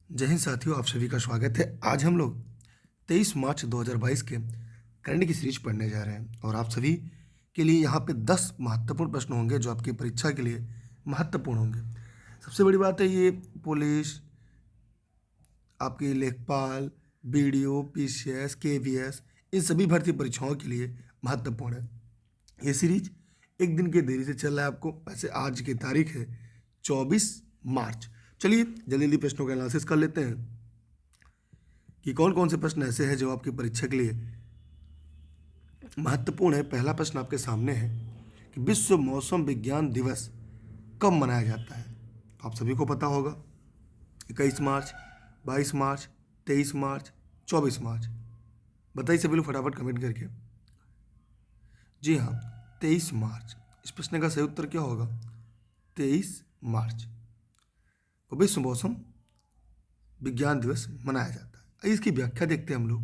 जय हिंद साथियों, आप सभी का स्वागत है। आज हम लोग 23 मार्च 2022 के करंट की सीरीज पढ़ने जा रहे हैं और आप सभी के लिए यहाँ पे 10 महत्वपूर्ण प्रश्न होंगे जो आपकी परीक्षा के लिए महत्वपूर्ण होंगे। सबसे बड़ी बात है, ये पुलिस, आपकी लेखपाल, बीडीओ, पीसीएस, केवीएस, इन सभी भर्ती परीक्षाओं के लिए महत्वपूर्ण है। ये सीरीज एक दिन के देरी से चल रहा है आपको। वैसे आज की तारीख है 24 मार्च। चलिए जल्दी जल्दी प्रश्नों का एनालिसिस कर लेते हैं कि कौन कौन से प्रश्न ऐसे हैं जो आपकी परीक्षा के लिए महत्वपूर्ण है। पहला प्रश्न आपके सामने है कि विश्व मौसम विज्ञान दिवस कब मनाया जाता है। आप सभी को पता होगा, 21 मार्च, 22 मार्च, 23 मार्च, 24 मार्च। बताइए सभी लोग फटाफट कमेंट करके। जी हाँ, 23 मार्च। इस प्रश्न का सही उत्तर क्या होगा? 23 मार्च को विश्व मौसम विज्ञान दिवस मनाया जाता है। आइए इसकी व्याख्या देखते हैं हम लोग।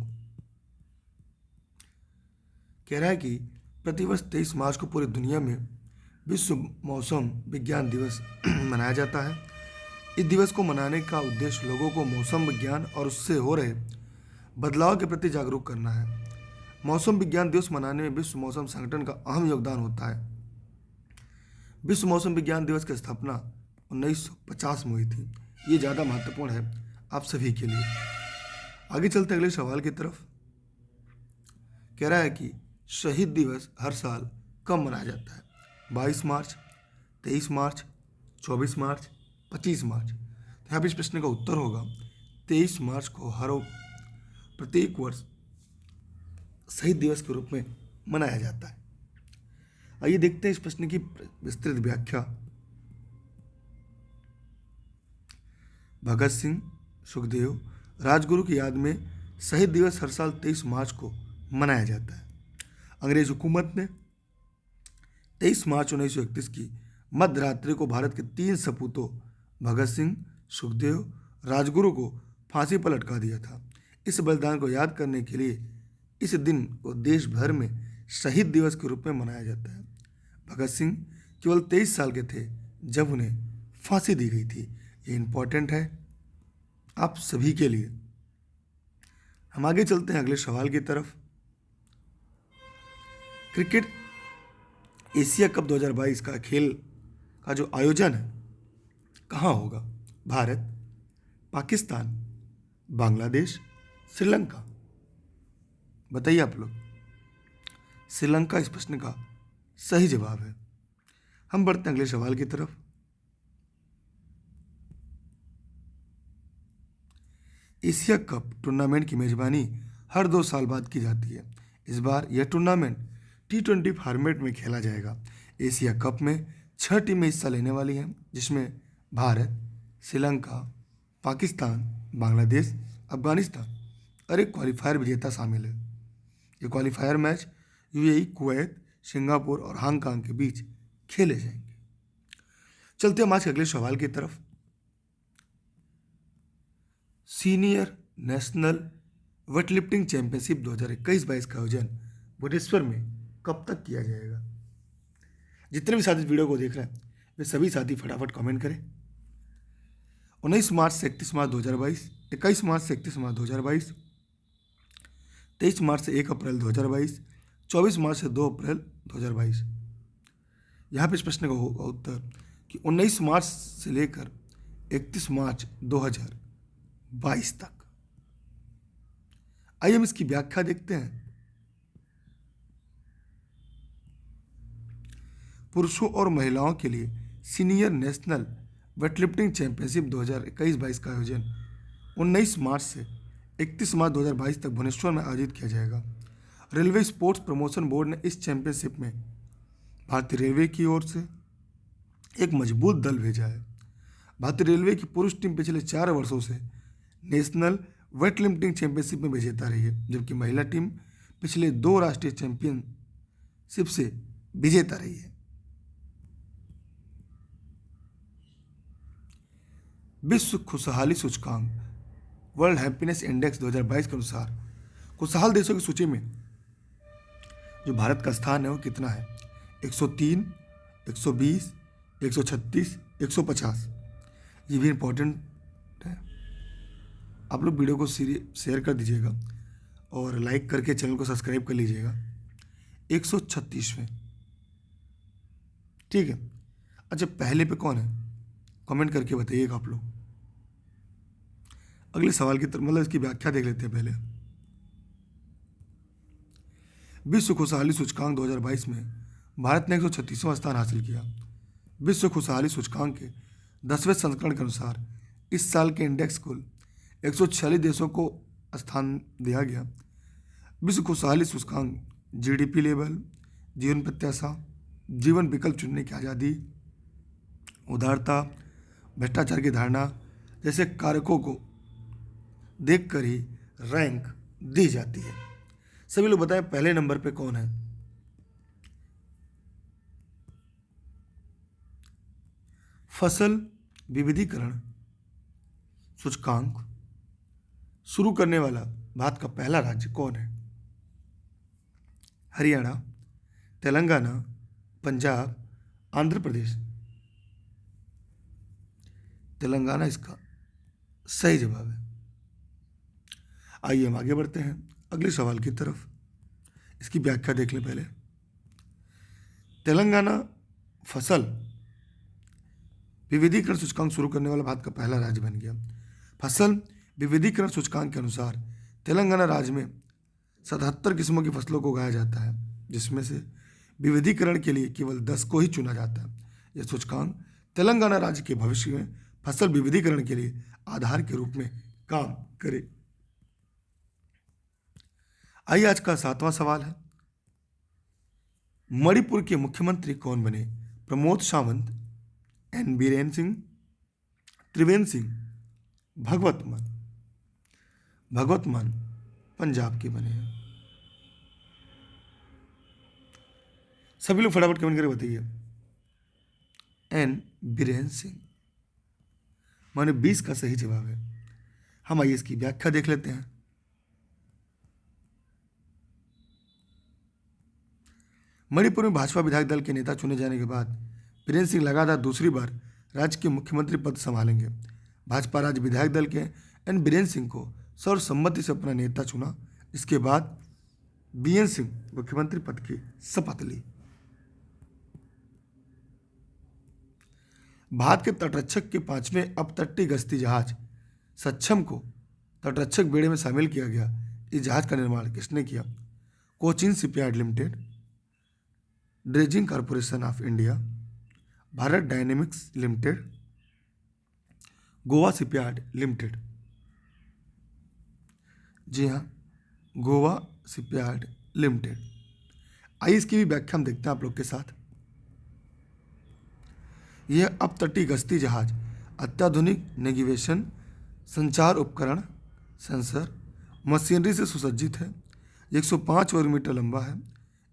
कह रहा है कि प्रतिवर्ष 23 मार्च को पूरी दुनिया में विश्व मौसम विज्ञान दिवस मनाया जाता है। इस दिवस को मनाने का उद्देश्य लोगों को मौसम विज्ञान और उससे हो रहे बदलाव के प्रति जागरूक करना है। मौसम विज्ञान दिवस मनाने में विश्व मौसम संगठन का अहम योगदान होता है। विश्व मौसम विज्ञान दिवस की स्थापना 1950 में हुई थी। ये ज़्यादा महत्वपूर्ण है आप सभी के लिए। आगे चलते अगले सवाल की तरफ। कह रहा है कि शहीद दिवस हर साल कब मनाया जाता है? 22 मार्च, 23 मार्च, 24 मार्च, 25 मार्च। तो यहाँ पर इस प्रश्न का उत्तर होगा 23 मार्च को हर प्रत्येक वर्ष शहीद दिवस के रूप में मनाया जाता है। आइए देखते हैं इस प्रश्न की विस्तृत व्याख्या। भगत सिंह, सुखदेव, राजगुरु की याद में शहीद दिवस हर साल 23 मार्च को मनाया जाता है। अंग्रेज हुकूमत ने 23 मार्च 1931 की मध्य रात्रि को भारत के 3 सपूतों भगत सिंह, सुखदेव, राजगुरु को फांसी पर लटका दिया था। इस बलिदान को याद करने के लिए इस दिन को देश भर में शहीद दिवस के रूप में मनाया जाता है। भगत सिंह केवल 23 साल के थे जब उन्हें फांसी दी गई थी। ये इंपॉर्टेंट है आप सभी के लिए। हम आगे चलते हैं अगले सवाल की तरफ। क्रिकेट एशिया कप 2022 का खेल का जो आयोजन है कहाँ होगा? भारत, पाकिस्तान, बांग्लादेश, श्रीलंका। बताइए आप लोग। श्रीलंका इस प्रश्न का सही जवाब है। हम बढ़ते हैं अगले सवाल की तरफ। एशिया कप टूर्नामेंट की मेजबानी हर 2 साल बाद की जाती है। इस बार यह टूर्नामेंट T20 फॉर्मेट में खेला जाएगा। एशिया कप में 6 टीमें हिस्सा लेने वाली हैं, जिसमें भारत, श्रीलंका, पाकिस्तान, बांग्लादेश, अफगानिस्तान और एक क्वालिफायर विजेता शामिल है। ये qualifier match UAE, Kuwait, Singapore और हांगकांग के बीच खेले जाएंगे। चलते हम आज के अगले सवाल की तरफ। सीनियर नेशनल वेटलिफ्टिंग चैंपियनशिप 2021-22 का आयोजन भुवनेश्वर में कब तक किया जाएगा? जितने भी साथी इस वीडियो को देख रहे हैं वे सभी साथी फटाफट कमेंट करें। 19 मार्च से 31 मार्च 2022, 21 मार्च से 31 मार्च 2022, 23 मार्च से 1 अप्रैल 2022, 24 मार्च से 2 अप्रैल 2022। यहाँ पे इस प्रश्न का होगा उत्तर कि 19 मार्च से लेकर 31 मार्च 2022 तक। आइए हम इसकी व्याख्या देखते हैं। पुरुषों और महिलाओं के लिए सीनियर नेशनल वेटलिफ्टिंग चैंपियनशिप 2021-22 का आयोजन 19 मार्च से 31 मार्च 2022 तक भुवनेश्वर में आयोजित किया जाएगा। रेलवे स्पोर्ट्स प्रमोशन बोर्ड ने इस चैंपियनशिप में भारतीय रेलवे की ओर से एक मजबूत दल भेजा है। भारतीय रेलवे की पुरुष टीम पिछले 4 वर्षों से नेशनल वेटलिफ्टिंग चैंपियनशिप में विजेता रही है, जबकि महिला टीम पिछले 2 राष्ट्रीय चैंपियनशिप से विजेता रही है। विश्व खुशहाली सूचकांक वर्ल्ड हैप्पीनेस इंडेक्स 2022 के अनुसार खुशहाल देशों की सूची में जो भारत का स्थान है वो कितना है? 103, 120, 136, 150। ये भी इंपॉर्टेंट है। आप लोग वीडियो को शेयर कर दीजिएगा और लाइक करके चैनल को सब्सक्राइब कर लीजिएगा। 136वें, ठीक है। अच्छा, पहले पे कौन है, कमेंट करके बताइएगा आप लोग। अगले सवाल की तरफ, मतलब इसकी व्याख्या देख लेते हैं पहले। विश्व खुशहाली सूचकांक 2022 में भारत ने 136वां स्थान हासिल किया। विश्व खुशहाली सूचकांक के 10वें संस्करण के अनुसार इस साल के इंडेक्स कुल 146 देशों को स्थान दिया गया। विश्व खुशहाली सूचकांक जीडीपी लेवल, जीवन प्रत्याशा, जीवन विकल्प चुनने की आज़ादी, उदारता, भ्रष्टाचार की धारणा जैसे कारकों को देखकर ही रैंक दी जाती है। सभी लोग बताएं पहले नंबर पे कौन है। फसल विविधीकरण सूचकांक शुरू करने वाला भारत का पहला राज्य कौन है? हरियाणा, तेलंगाना, पंजाब, आंध्र प्रदेश। तेलंगाना इसका सही जवाब है। आइए हम आगे बढ़ते हैं अगले सवाल की तरफ। इसकी व्याख्या देख लें पहले। तेलंगाना फसल विविधीकरण सूचकांक शुरू करने वाला भारत का पहला राज्य बन गया। फसल विविधीकरण सूचकांक के अनुसार तेलंगाना राज्य में 77 किस्मों की फसलों को उगाया जाता है, जिसमें से विविधीकरण के लिए केवल 10 को ही चुना जाता है। यह सूचकांक तेलंगाना राज्य के भविष्य में फसल विविधीकरण के लिए आधार के रूप में काम करे। आइए आज का 7वां सवाल है। मणिपुर के मुख्यमंत्री कौन बने? प्रमोद सावंत, एन बीरेन सिंह, त्रिवेंद्र सिंह, भगवत मान पंजाब के बने हैं। सभी लोग फटाफट कमेंट करके बताइए। एन बीरेन सिंह माने 20 का सही जवाब है। हम आइए इसकी व्याख्या देख लेते हैं। मणिपुर में भाजपा विधायक दल के नेता चुने जाने के बाद बीरेन सिंह लगातार दूसरी बार राज्य के मुख्यमंत्री पद संभालेंगे। भाजपा राज्य विधायक दल के एन बीरेन सिंह को सर्वसम्मति से अपना नेता चुना। इसके बाद बीएन सिंह मुख्यमंत्री पद की शपथ ली। भारत के तटरक्षक के 5वें अपतटीय गश्ती जहाज सक्षम को तटरक्षक बेड़े में शामिल किया गया। इस जहाज का निर्माण किसने किया? Cochin shipyard limited, dredging corporation of India, Bharat dynamics limited, Goa shipyard limited. जी हाँ, गोवा शिपयार्ड लिमिटेड। आइए इसकी भी व्याख्या हम देखते हैं आप लोग के साथ। यह अपतटीय गश्ती जहाज अत्याधुनिक नेविगेशन, संचार उपकरण, सेंसर, मशीनरी से सुसज्जित है। 105 वर्ग मीटर लंबा है।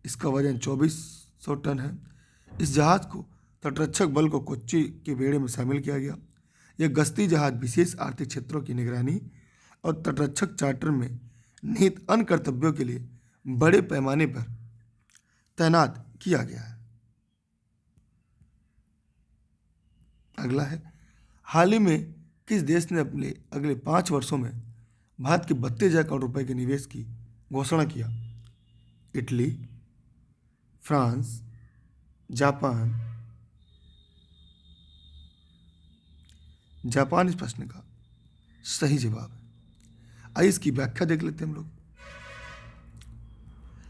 इसका वजन 2400 टन है। इस जहाज को तटरक्षक बल को कोच्चि के बेड़े में शामिल किया गया। यह गश्ती जहाज विशेष आर्थिक क्षेत्रों की निगरानी और तटरक्षक चार्टर में निहित अन्य कर्तव्यों के लिए बड़े पैमाने पर तैनात किया गया है। अगला है, हाल ही में किस देश ने अपने अगले 5 वर्षों में भारत के 32,000 करोड़ रुपए के निवेश की घोषणा किया? Italy, France, Japan. जापान इस प्रश्न का सही जवाब है। आइए इसकी व्याख्या देख लेते हैं हम लोग।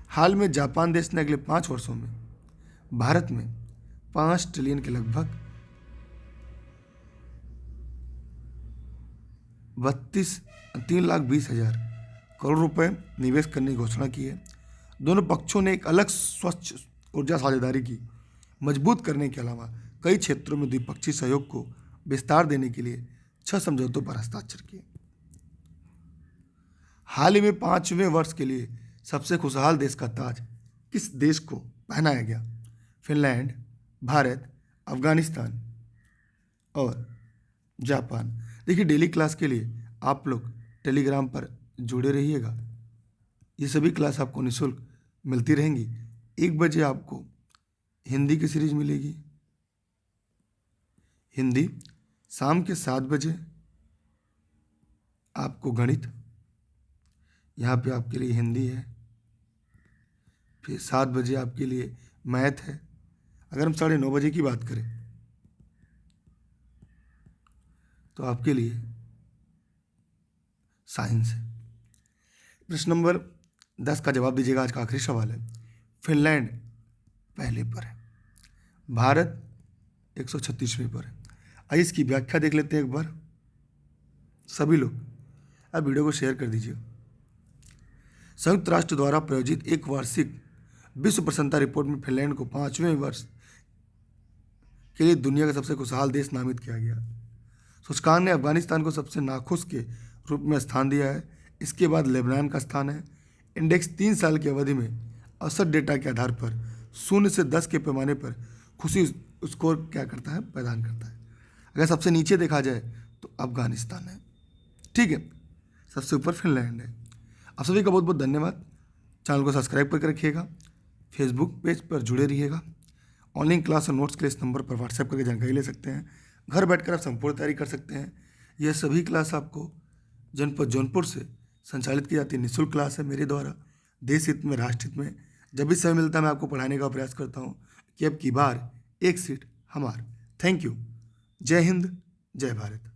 हाल में जापान देश ने अगले 5 वर्षों में भारत में 5 ट्रिलियन के लगभग 3,20,000 करोड़ रुपए निवेश करने की घोषणा की है। दोनों पक्षों ने एक अलग स्वच्छ ऊर्जा साझेदारी की मजबूत करने के अलावा कई क्षेत्रों में द्विपक्षीय सहयोग को विस्तार देने के लिए 6 समझौतों पर हस्ताक्षर किए। हाल ही में 5वें वर्ष के लिए सबसे खुशहाल देश का ताज किस देश को पहनाया गया? फिनलैंड, भारत, अफगानिस्तान और जापान। देखिए, डेली क्लास के लिए आप लोग टेलीग्राम पर जुड़े रहिएगा। ये सभी क्लास आपको निःशुल्क मिलती रहेंगी। 1 बजे आपको हिंदी की सीरीज मिलेगी। हिंदी शाम के 7 बजे आपको गणित, यहाँ पे आपके लिए हिंदी है, फिर 7 बजे आपके लिए मैथ है। अगर हम 9:30 की बात करें तो आपके लिए साइंस है। प्रश्न नंबर 10 का जवाब दीजिएगा। आज का आखिरी सवाल है। फिनलैंड पहले पर है, भारत 136वें पर है। आइए इसकी व्याख्या देख लेते हैं एक बार। सभी लोग आप वीडियो को शेयर कर दीजिए। संयुक्त राष्ट्र द्वारा प्रायोजित एक वार्षिक विश्व प्रसन्नता रिपोर्ट में फिनलैंड को 5वें वर्ष के लिए दुनिया का सबसे खुशहाल देश नामित किया गया। सूचकांक ने अफगानिस्तान को सबसे नाखुश के रूप में स्थान दिया है। इसके बाद लेबनान का स्थान है। इंडेक्स 3 साल की अवधि में औसत डेटा के आधार पर 0 से 10 के पैमाने पर खुशी स्कोर क्या करता है, प्रदान करता है। अगर सबसे नीचे देखा जाए तो अफगानिस्तान है, ठीक है, सबसे ऊपर फिनलैंड है। आप सभी का बहुत बहुत धन्यवाद। चैनल को सब्सक्राइब करके रखिएगा, फेसबुक पेज पर जुड़े रहिएगा। ऑनलाइन क्लास और नोट्स के लिए इस नंबर पर व्हाट्सएप करके जानकारी ले सकते हैं। घर बैठकर आप संपूर्ण तैयारी कर सकते हैं। यह सभी क्लास आपको जनपद जौनपुर से संचालित की जाती है। निःशुल्क क्लास है मेरे द्वारा, देश हित में, राष्ट्र हित में। जब भी समय मिलता है मैं आपको पढ़ाने का प्रयास करता हूँ कि अब की बार एक सीट हमार। Thank you. जय हिंद, जय भारत।